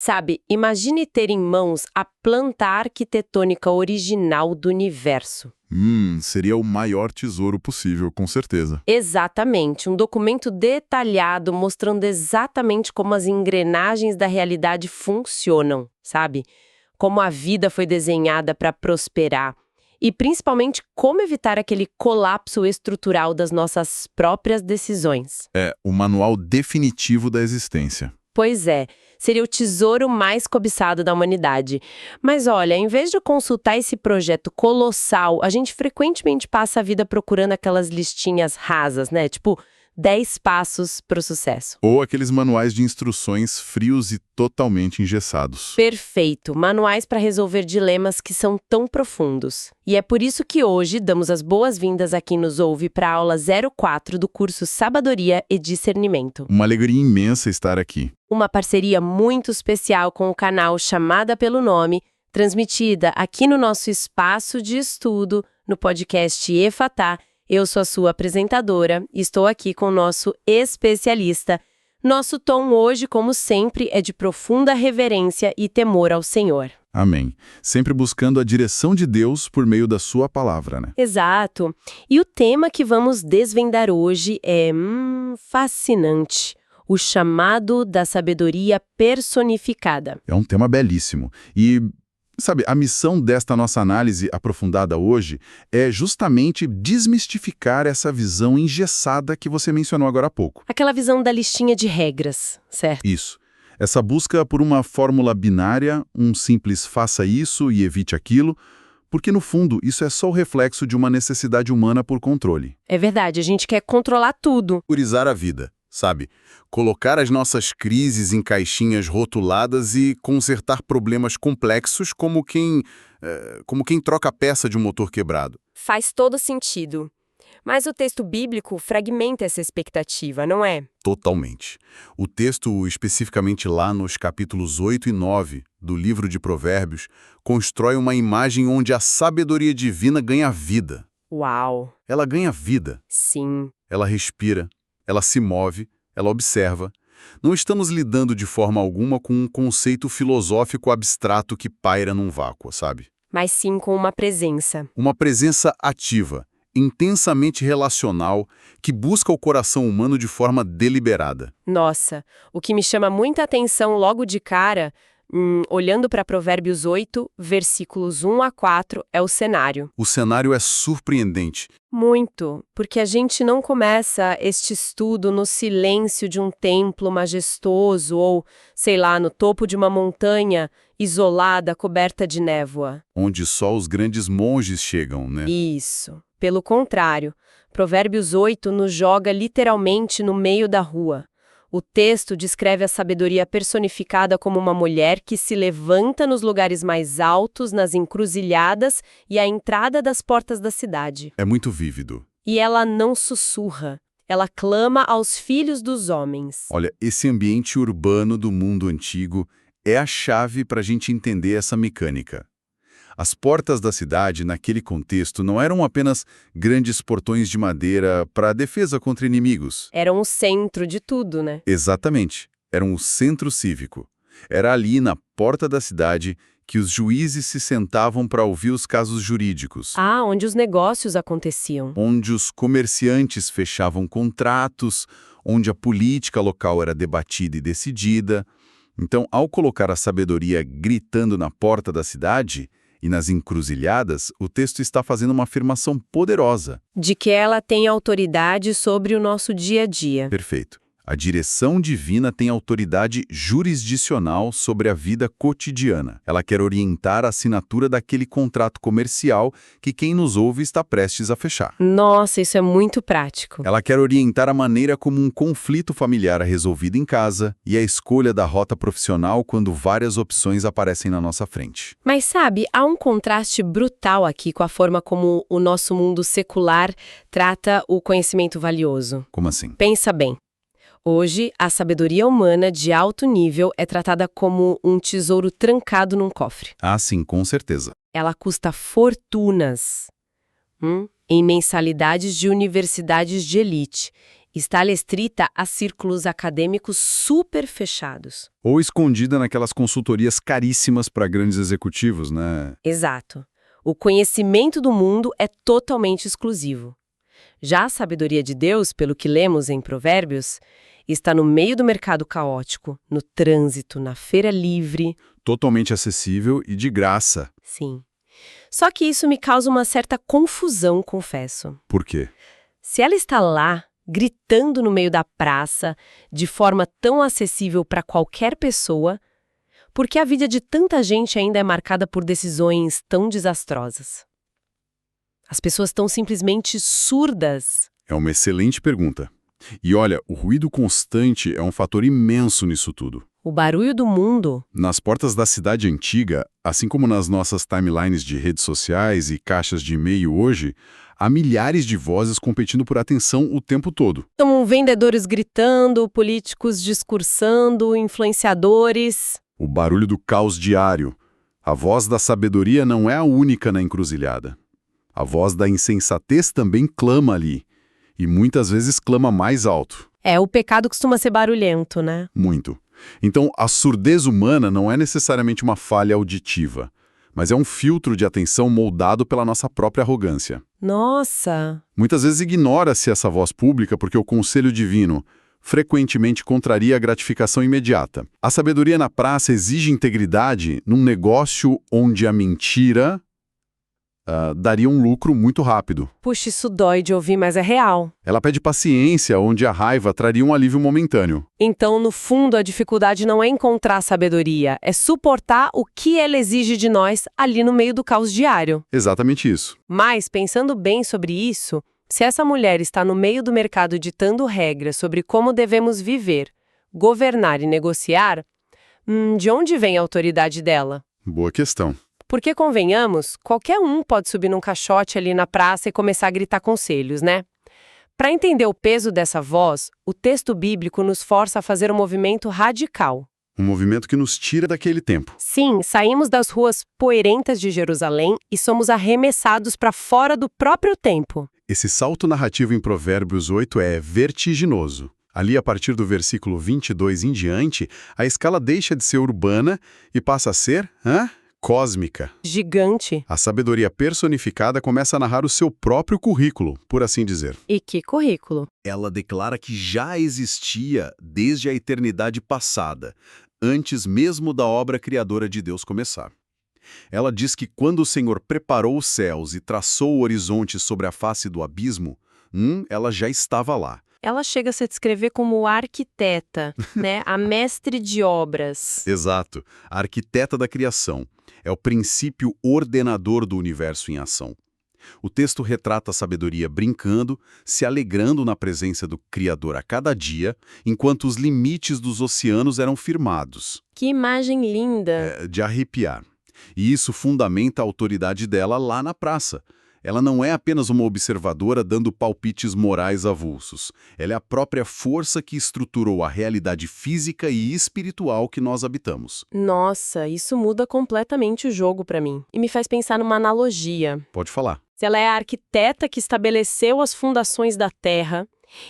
Sabe, imagine ter em mãos a planta arquitetônica original do universo. Seria o maior tesouro possível, com certeza. Exatamente, um documento detalhado mostrando exatamente como as engrenagens da realidade funcionam, sabe? Como a vida foi desenhada para prosperar. E principalmente como evitar aquele colapso estrutural das nossas próprias decisões. É o manual definitivo da existência. Pois é, seria o tesouro mais cobiçado da humanidade. Mas olha, em vez de consultar esse projeto colossal, a gente frequentemente passa a vida procurando aquelas listinhas rasas, né? Tipo, 10 passos para o sucesso. Ou aqueles manuais de instruções frios e totalmente engessados. Perfeito, manuais para resolver dilemas que são tão profundos. E é por isso que hoje damos as boas-vindas a quem nos ouve para a aula 04 do curso Sabedoria e Discernimento. Uma alegria imensa estar aqui. Uma parceria muito especial com o canal Chamada pelo Nome, transmitida aqui no nosso espaço de estudo, no podcast Efatá. Eu sou a sua apresentadora e estou aqui com o nosso especialista. Nosso tom hoje, como sempre, é de profunda reverência e temor ao Senhor. Amém. Sempre buscando a direção de Deus por meio da sua palavra, né? Exato. E o tema que vamos desvendar hoje é fascinante. O chamado da sabedoria personificada. É um tema belíssimo. E, sabe, a missão desta nossa análise aprofundada hoje é justamente desmistificar essa visão engessada que você mencionou agora há pouco. Aquela visão da listinha de regras, certo? Isso. Essa busca por uma fórmula binária, um simples faça isso e evite aquilo, porque no fundo isso é só o reflexo de uma necessidade humana por controle. É verdade, a gente quer controlar tudo. Urizar a vida, sabe? Colocar as nossas crises em caixinhas rotuladas e consertar problemas complexos como quem troca a peça de um motor quebrado. Faz todo sentido. Mas o texto bíblico fragmenta essa expectativa, não é? Totalmente. O texto, especificamente lá nos capítulos 8 e 9 do livro de Provérbios, constrói uma imagem onde a sabedoria divina ganha vida. Uau! Ela ganha vida. Sim. Ela respira, ela se move, ela observa. Não estamos lidando de forma alguma com um conceito filosófico abstrato que paira num vácuo, sabe? Mas sim com uma presença. Uma presença ativa, intensamente relacional, que busca o coração humano de forma deliberada. Nossa, o que me chama muita atenção logo de cara, olhando para Provérbios 8, versículos 1 a 4, é o cenário. O cenário é surpreendente. Muito, porque a gente não começa este estudo no silêncio de um templo majestoso ou, sei lá, no topo de uma montanha isolada, coberta de névoa. Onde só os grandes monges chegam, né? Isso. Pelo contrário, Provérbios 8 nos joga literalmente no meio da rua. O texto descreve a sabedoria personificada como uma mulher que se levanta nos lugares mais altos, nas encruzilhadas e à entrada das portas da cidade. É muito vívido. E ela não sussurra, ela clama aos filhos dos homens. Olha, esse ambiente urbano do mundo antigo é a chave para a gente entender essa mecânica. As portas da cidade, naquele contexto, não eram apenas grandes portões de madeira para defesa contra inimigos. Eram o centro de tudo, né? Exatamente. Eram o centro cívico. Era ali, na porta da cidade, que os juízes se sentavam para ouvir os casos jurídicos. Ah, onde os negócios aconteciam. Onde os comerciantes fechavam contratos, onde a política local era debatida e decidida. Então, ao colocar a sabedoria gritando na porta da cidade e nas encruzilhadas, o texto está fazendo uma afirmação poderosa. De que ela tem autoridade sobre o nosso dia a dia. Perfeito. A direção divina tem autoridade jurisdicional sobre a vida cotidiana. Ela quer orientar a assinatura daquele contrato comercial que quem nos ouve está prestes a fechar. Nossa, isso é muito prático. Ela quer orientar a maneira como um conflito familiar é resolvido em casa e a escolha da rota profissional quando várias opções aparecem na nossa frente. Mas sabe, há um contraste brutal aqui com a forma como o nosso mundo secular trata o conhecimento valioso. Como assim? Pensa bem. Hoje, a sabedoria humana de alto nível é tratada como um tesouro trancado num cofre. Ah, sim, com certeza. Ela custa fortunas em mensalidades de universidades de elite. Está restrita a círculos acadêmicos super fechados. Ou escondida naquelas consultorias caríssimas para grandes executivos, né? Exato. O conhecimento do mundo é totalmente exclusivo. Já a sabedoria de Deus, pelo que lemos em Provérbios, está no meio do mercado caótico, no trânsito, na feira livre. Totalmente acessível e de graça. Sim. Só que isso me causa uma certa confusão, confesso. Por quê? Se ela está lá, gritando no meio da praça, de forma tão acessível para qualquer pessoa, por que a vida de tanta gente ainda é marcada por decisões tão desastrosas? As pessoas estão simplesmente surdas. É uma excelente pergunta. E olha, o ruído constante é um fator imenso nisso tudo. O barulho do mundo. Nas portas da cidade antiga, assim como nas nossas timelines de redes sociais e caixas de e-mail hoje, há milhares de vozes competindo por atenção o tempo todo. Então, vendedores gritando, políticos discursando, influenciadores. O barulho do caos diário. A voz da sabedoria não é a única na encruzilhada. A voz da insensatez também clama ali. E muitas vezes clama mais alto. O pecado costuma ser barulhento, né? Muito. Então, a surdez humana não é necessariamente uma falha auditiva, mas é um filtro de atenção moldado pela nossa própria arrogância. Nossa! Muitas vezes ignora-se essa voz pública porque o conselho divino frequentemente contraria a gratificação imediata. A sabedoria na praça exige integridade num negócio onde a mentira daria um lucro muito rápido. Puxa, isso dói de ouvir, mas é real. Ela pede paciência, onde a raiva traria um alívio momentâneo. Então, no fundo, a dificuldade não é encontrar sabedoria, é suportar o que ela exige de nós ali no meio do caos diário. Exatamente isso. Mas, pensando bem sobre isso, se essa mulher está no meio do mercado ditando regras sobre como devemos viver, governar e negociar, de onde vem a autoridade dela? Boa questão. Porque, convenhamos, qualquer um pode subir num caixote ali na praça e começar a gritar conselhos, né? Para entender o peso dessa voz, o texto bíblico nos força a fazer um movimento radical. Um movimento que nos tira daquele tempo. Sim, saímos das ruas poeirentas de Jerusalém e somos arremessados para fora do próprio tempo. Esse salto narrativo em Provérbios 8 é vertiginoso. Ali, a partir do versículo 22 em diante, a escala deixa de ser urbana e passa a ser cósmica. Gigante. A sabedoria personificada começa a narrar o seu próprio currículo, por assim dizer. E que currículo? Ela declara que já existia desde a eternidade passada, antes mesmo da obra criadora de Deus começar. Ela diz que quando o Senhor preparou os céus e traçou o horizonte sobre a face do abismo, ela já estava lá. Ela chega a se descrever como arquiteta, né? A mestre de obras. Exato, a arquiteta da criação. É o princípio ordenador do universo em ação. O texto retrata a sabedoria brincando, se alegrando na presença do Criador a cada dia, enquanto os limites dos oceanos eram firmados. Que imagem linda! De arrepiar. E isso fundamenta a autoridade dela lá na praça. Ela não é apenas uma observadora dando palpites morais avulsos. Ela é a própria força que estruturou a realidade física e espiritual que nós habitamos. Nossa, isso muda completamente o jogo para mim. E me faz pensar numa analogia. Pode falar. Se ela é a arquiteta que estabeleceu as fundações da Terra,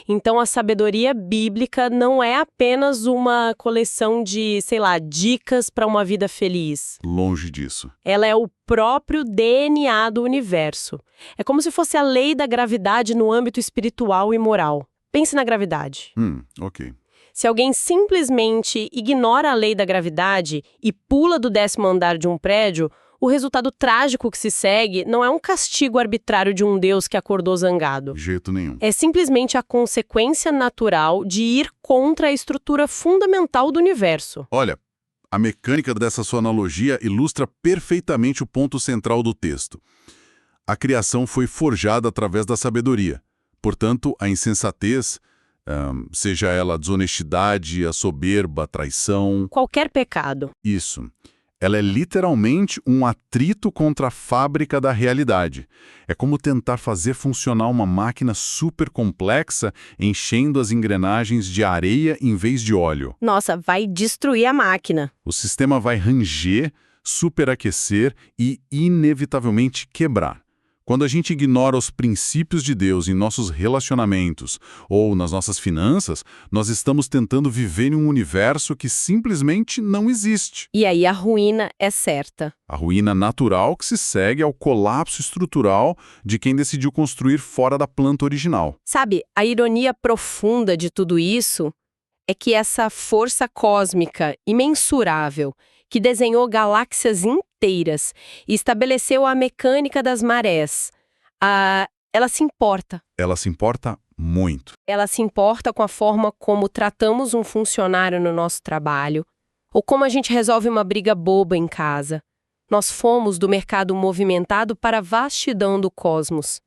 então a sabedoria bíblica não é apenas uma coleção de, dicas para uma vida feliz. Longe disso. Ela é o próprio DNA do universo. É como se fosse a lei da gravidade no âmbito espiritual e moral. Pense na gravidade. Ok. Se alguém simplesmente ignora a lei da gravidade e pula do 10º andar de um prédio, o resultado trágico que se segue não é um castigo arbitrário de um Deus que acordou zangado. De jeito nenhum. É simplesmente a consequência natural de ir contra a estrutura fundamental do universo. Olha, a mecânica dessa sua analogia ilustra perfeitamente o ponto central do texto. A criação foi forjada através da sabedoria. Portanto, a insensatez, seja ela a desonestidade, a soberba, a traição... Qualquer pecado. Isso. Ela é literalmente um atrito contra a fábrica da realidade. É como tentar fazer funcionar uma máquina super complexa enchendo as engrenagens de areia em vez de óleo. Nossa, vai destruir a máquina. O sistema vai ranger, superaquecer e, inevitavelmente, quebrar. Quando a gente ignora os princípios de Deus em nossos relacionamentos ou nas nossas finanças, nós estamos tentando viver em um universo que simplesmente não existe. E aí a ruína é certa. A ruína natural que se segue ao colapso estrutural de quem decidiu construir fora da planta original. Sabe, a ironia profunda de tudo isso é que essa força cósmica imensurável que desenhou galáxias inteiras e estabeleceu a mecânica das marés, ela se importa. Ela se importa muito. Ela se importa com a forma como tratamos um funcionário no nosso trabalho, ou como a gente resolve uma briga boba em casa. Nós fomos do mercado movimentado para a vastidão do cosmos.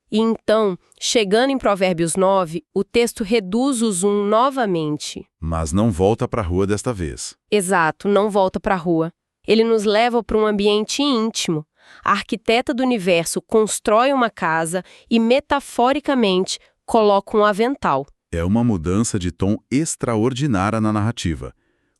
E então, chegando em Provérbios 9, o texto reduz o zoom novamente. Mas não volta para a rua desta vez. Exato, não volta para a rua. Ele nos leva para um ambiente íntimo. A arquiteta do universo constrói uma casa e, metaforicamente, coloca um avental. É uma mudança de tom extraordinária na narrativa.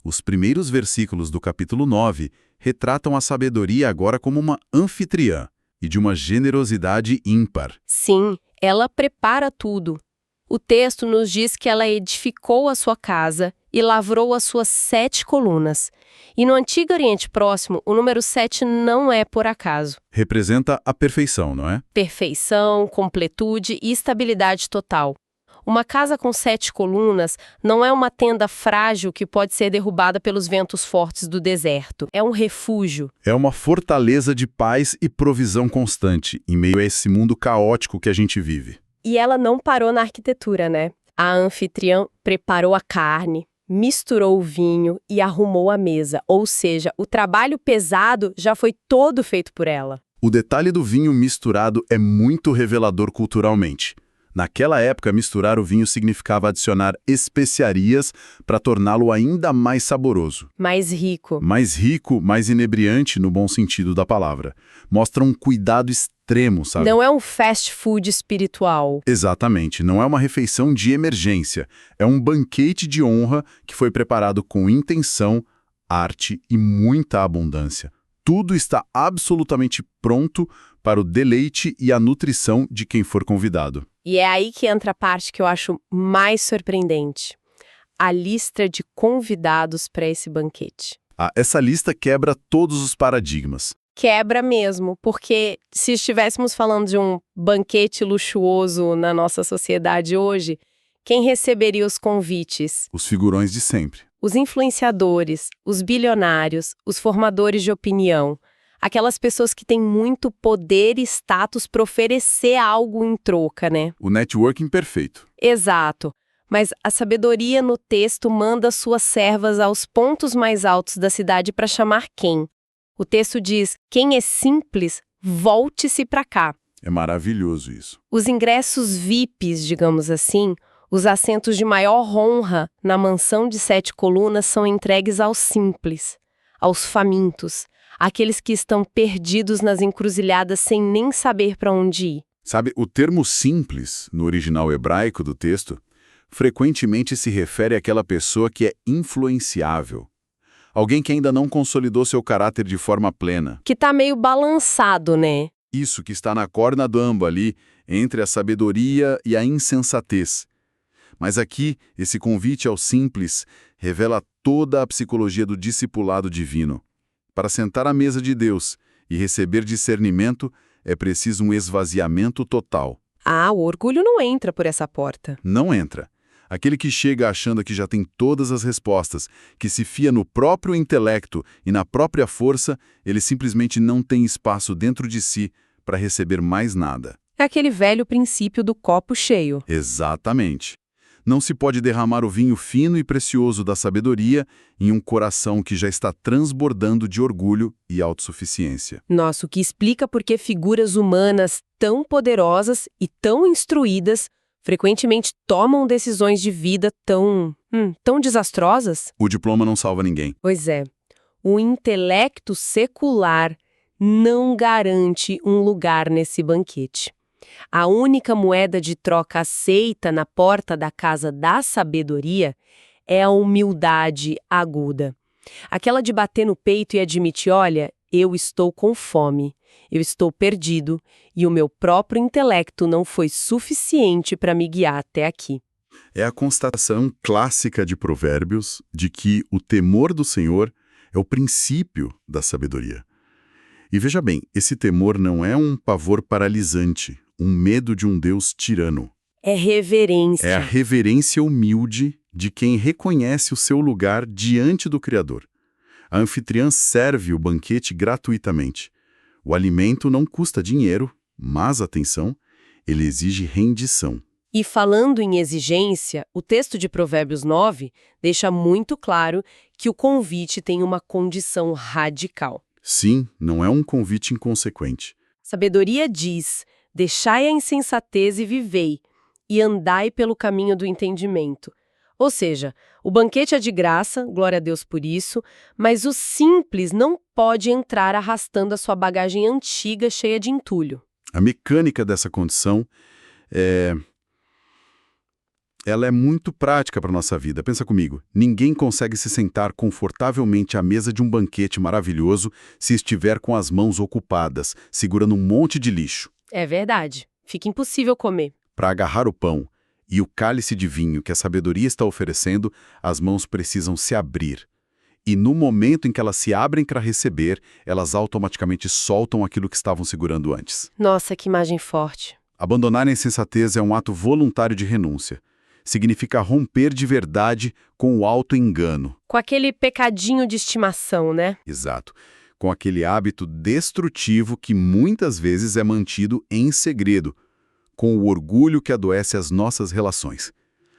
Os primeiros versículos do capítulo 9 retratam a sabedoria agora como uma anfitriã e de uma generosidade ímpar. Sim, ela prepara tudo. O texto nos diz que ela edificou a sua casa e lavrou as suas 7 colunas. E no Antigo Oriente Próximo, o número 7 não é por acaso. Representa a perfeição, não é? Perfeição, completude e estabilidade total. Uma casa com 7 colunas não é uma tenda frágil que pode ser derrubada pelos ventos fortes do deserto. É um refúgio. É uma fortaleza de paz e provisão constante em meio a esse mundo caótico que a gente vive. E ela não parou na arquitetura, né? A anfitriã preparou a carne, misturou o vinho e arrumou a mesa. Ou seja, o trabalho pesado já foi todo feito por ela. O detalhe do vinho misturado é muito revelador culturalmente. Naquela época, misturar o vinho significava adicionar especiarias para torná-lo ainda mais saboroso. Mais rico. Mais rico, mais inebriante no bom sentido da palavra. Mostra um cuidado extremo, sabe? Não é um fast food espiritual. Exatamente, não é uma refeição de emergência. É um banquete de honra que foi preparado com intenção, arte e muita abundância. Tudo está absolutamente pronto para o deleite e a nutrição de quem for convidado. E é aí que entra a parte que eu acho mais surpreendente. A lista de convidados para esse banquete. Essa lista quebra todos os paradigmas. Quebra mesmo, porque se estivéssemos falando de um banquete luxuoso na nossa sociedade hoje, quem receberia os convites? Os figurões de sempre. Os influenciadores, os bilionários, os formadores de opinião. Aquelas pessoas que têm muito poder e status para oferecer algo em troca, né? O networking perfeito. Exato. Mas a sabedoria no texto manda suas servas aos pontos mais altos da cidade para chamar quem? O texto diz: quem é simples, volte-se para cá. É maravilhoso isso. Os ingressos VIPs, digamos assim, os assentos de maior honra na mansão de 7 colunas são entregues aos simples, aos famintos, aqueles que estão perdidos nas encruzilhadas sem nem saber para onde ir. Sabe, o termo simples, no original hebraico do texto, frequentemente se refere àquela pessoa que é influenciável. Alguém que ainda não consolidou seu caráter de forma plena. Que tá meio balançado, né? Isso, que está na corna do âmbar ali, entre a sabedoria e a insensatez. Mas aqui, esse convite ao simples revela toda a psicologia do discipulado divino. Para sentar à mesa de Deus e receber discernimento, é preciso um esvaziamento total. O orgulho não entra por essa porta. Não entra. Aquele que chega achando que já tem todas as respostas, que se fia no próprio intelecto e na própria força, ele simplesmente não tem espaço dentro de si para receber mais nada. É aquele velho princípio do copo cheio. Exatamente. Não se pode derramar o vinho fino e precioso da sabedoria em um coração que já está transbordando de orgulho e autossuficiência. Nossa, o que explica por que figuras humanas tão poderosas e tão instruídas frequentemente tomam decisões de vida tão desastrosas? O diploma não salva ninguém. Pois é. O intelecto secular não garante um lugar nesse banquete. A única moeda de troca aceita na porta da casa da sabedoria é a humildade aguda. Aquela de bater no peito e admitir: olha, eu estou com fome. Eu estou perdido e o meu próprio intelecto não foi suficiente para me guiar até aqui. É a constatação clássica de Provérbios de que o temor do Senhor é o princípio da sabedoria. E veja bem, esse temor não é um pavor paralisante, um medo de um Deus tirano. É reverência. É a reverência humilde de quem reconhece o seu lugar diante do Criador. A anfitriã serve o banquete gratuitamente. O alimento não custa dinheiro, mas, atenção, ele exige rendição. E falando em exigência, o texto de Provérbios 9 deixa muito claro que o convite tem uma condição radical. Sim, não é um convite inconsequente. Sabedoria diz: deixai a insensatez e vivei, e andai pelo caminho do entendimento. Ou seja, o banquete é de graça, glória a Deus por isso, mas o simples não pode entrar arrastando a sua bagagem antiga cheia de entulho. A mecânica dessa condição ela é muito prática para a nossa vida. Pensa comigo, ninguém consegue se sentar confortavelmente à mesa de um banquete maravilhoso se estiver com as mãos ocupadas, segurando um monte de lixo. É verdade, fica impossível comer. Para agarrar o pão e o cálice de vinho que a sabedoria está oferecendo, as mãos precisam se abrir. E no momento em que elas se abrem para receber, elas automaticamente soltam aquilo que estavam segurando antes. Nossa, que imagem forte. Abandonar a insensatez é um ato voluntário de renúncia. Significa romper de verdade com o auto-engano. Com aquele pecadinho de estimação, né? Exato. Com aquele hábito destrutivo que muitas vezes é mantido em segredo, com o orgulho que adoece as nossas relações.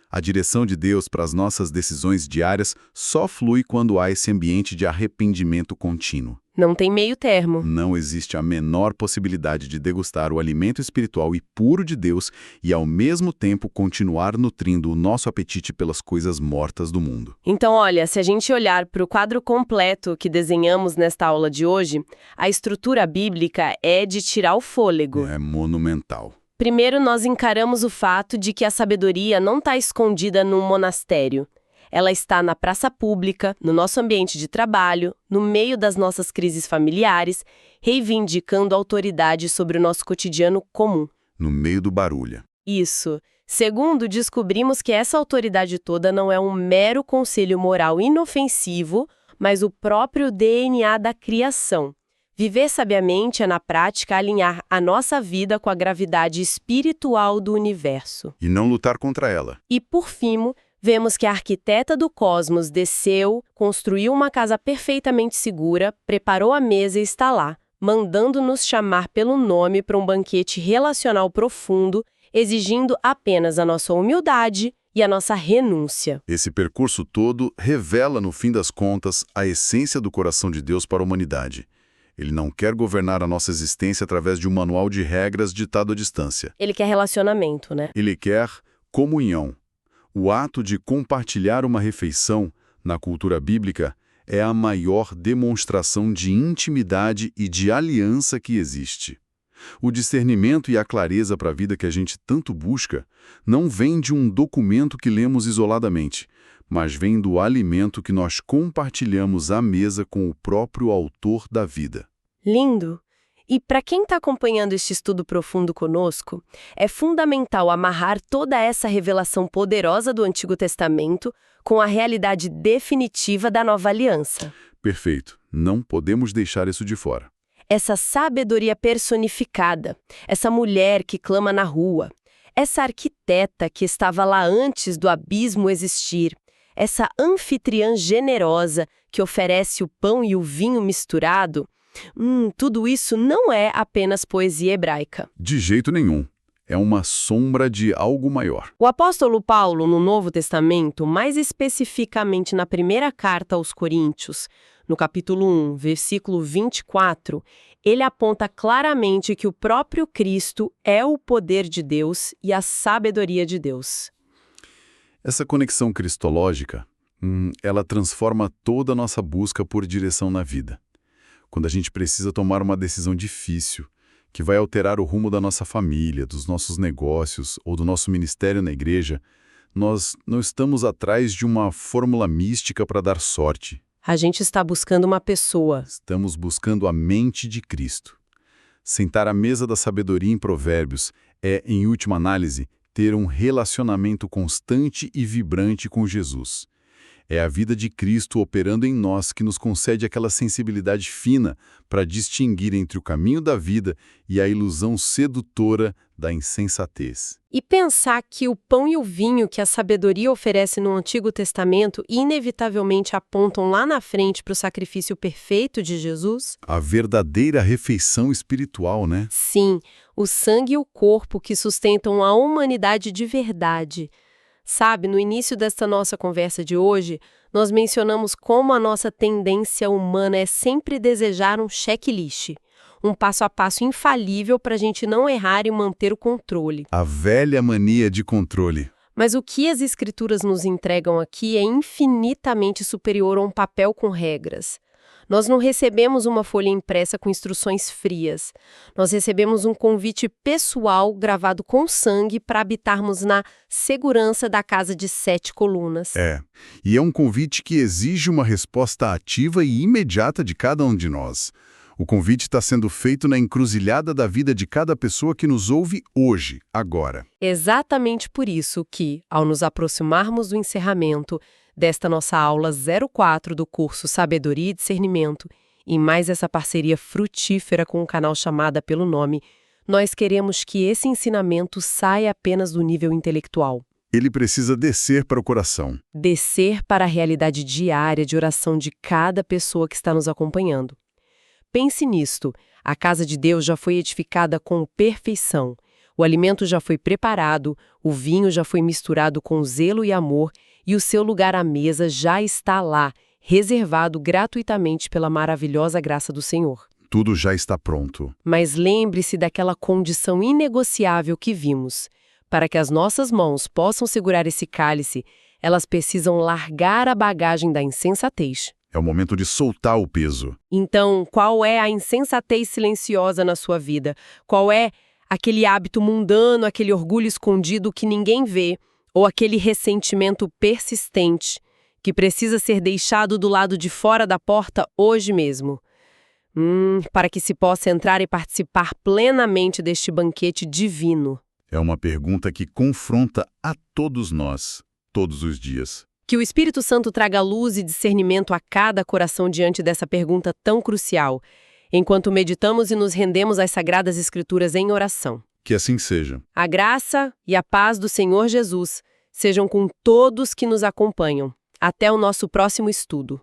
A direção de Deus para as nossas decisões diárias só flui quando há esse ambiente de arrependimento contínuo. Não tem meio termo. Não existe a menor possibilidade de degustar o alimento espiritual e puro de Deus e, ao mesmo tempo, continuar nutrindo o nosso apetite pelas coisas mortas do mundo. Então, olha, se a gente olhar para o quadro completo que desenhamos nesta aula de hoje, a estrutura bíblica é de tirar o fôlego. É monumental. Primeiro, nós encaramos o fato de que a sabedoria não está escondida num monastério. Ela está na praça pública, no nosso ambiente de trabalho, no meio das nossas crises familiares, reivindicando autoridade sobre o nosso cotidiano comum. No meio do barulho. Isso. Segundo, descobrimos que essa autoridade toda não é um mero conselho moral inofensivo, mas o próprio DNA da criação. Viver sabiamente é, na prática, alinhar a nossa vida com a gravidade espiritual do universo. E não lutar contra ela. E, por fim, vemos que a arquiteta do cosmos desceu, construiu uma casa perfeitamente segura, preparou a mesa e está lá, mandando-nos chamar pelo nome para um banquete relacional profundo, exigindo apenas a nossa humildade e a nossa renúncia. Esse percurso todo revela, no fim das contas, a essência do coração de Deus para a humanidade. Ele não quer governar a nossa existência através de um manual de regras ditado à distância. Ele quer relacionamento, né? Ele quer comunhão. O ato de compartilhar uma refeição, na cultura bíblica, é a maior demonstração de intimidade e de aliança que existe. O discernimento e a clareza para a vida que a gente tanto busca não vem de um documento que lemos isoladamente, mas vem do alimento que nós compartilhamos à mesa com o próprio autor da vida. Lindo! E para quem está acompanhando este estudo profundo conosco, é fundamental amarrar toda essa revelação poderosa do Antigo Testamento com a realidade definitiva da Nova Aliança. Perfeito. Não podemos deixar isso de fora. Essa sabedoria personificada, essa mulher que clama na rua, essa arquiteta que estava lá antes do abismo existir, essa anfitriã generosa que oferece o pão e o vinho misturado, tudo isso não é apenas poesia hebraica. De jeito nenhum. É uma sombra de algo maior. O apóstolo Paulo, no Novo Testamento, mais especificamente na primeira carta aos Coríntios, no capítulo 1, versículo 24, ele aponta claramente que o próprio Cristo é o poder de Deus e a sabedoria de Deus. Essa conexão cristológica, ela transforma toda a nossa busca por direção na vida. Quando a gente precisa tomar uma decisão difícil, que vai alterar o rumo da nossa família, dos nossos negócios ou do nosso ministério na igreja, nós não estamos atrás de uma fórmula mística para dar sorte. A gente está buscando uma pessoa. Estamos buscando a mente de Cristo. Sentar à mesa da sabedoria em Provérbios é, em última análise, ter um relacionamento constante e vibrante com Jesus. É a vida de Cristo operando em nós que nos concede aquela sensibilidade fina para distinguir entre o caminho da vida e a ilusão sedutora da insensatez. E pensar que o pão e o vinho que a sabedoria oferece no Antigo Testamento inevitavelmente apontam lá na frente para o sacrifício perfeito de Jesus? A verdadeira refeição espiritual, né? Sim, o sangue e o corpo que sustentam a humanidade de verdade. Sabe, no início desta nossa conversa de hoje, nós mencionamos como a nossa tendência humana é sempre desejar um checklist, um passo a passo infalível para a gente não errar e manter o controle. A velha mania de controle. Mas o que as escrituras nos entregam aqui é infinitamente superior a um papel com regras. Nós não recebemos uma folha impressa com instruções frias. Nós recebemos um convite pessoal gravado com sangue para habitarmos na segurança da casa de 7 colunas. E é um convite que exige uma resposta ativa e imediata de cada um de nós. O convite está sendo feito na encruzilhada da vida de cada pessoa que nos ouve hoje, agora. Exatamente por isso que, ao nos aproximarmos do encerramento desta nossa aula 04 do curso Sabedoria e Discernimento, e mais essa parceria frutífera com o canal Chamada pelo Nome, nós queremos que esse ensinamento saia apenas do nível intelectual. Ele precisa descer para o coração. Descer para a realidade diária de oração de cada pessoa que está nos acompanhando. Pense nisto, a casa de Deus já foi edificada com perfeição. O alimento já foi preparado, o vinho já foi misturado com zelo e amor, e o seu lugar à mesa já está lá, reservado gratuitamente pela maravilhosa graça do Senhor. Tudo já está pronto. Mas lembre-se daquela condição inegociável que vimos. Para que as nossas mãos possam segurar esse cálice, elas precisam largar a bagagem da insensatez. É o momento de soltar o peso. Então, qual é a insensatez silenciosa na sua vida? Qual é aquele hábito mundano, aquele orgulho escondido que ninguém vê, ou aquele ressentimento persistente que precisa ser deixado do lado de fora da porta hoje mesmo? Para que se possa entrar e participar plenamente deste banquete divino. É uma pergunta que confronta a todos nós, todos os dias. Que o Espírito Santo traga luz e discernimento a cada coração diante dessa pergunta tão crucial, enquanto meditamos e nos rendemos às Sagradas Escrituras em oração. Que assim seja. A graça e a paz do Senhor Jesus sejam com todos que nos acompanham. Até o nosso próximo estudo.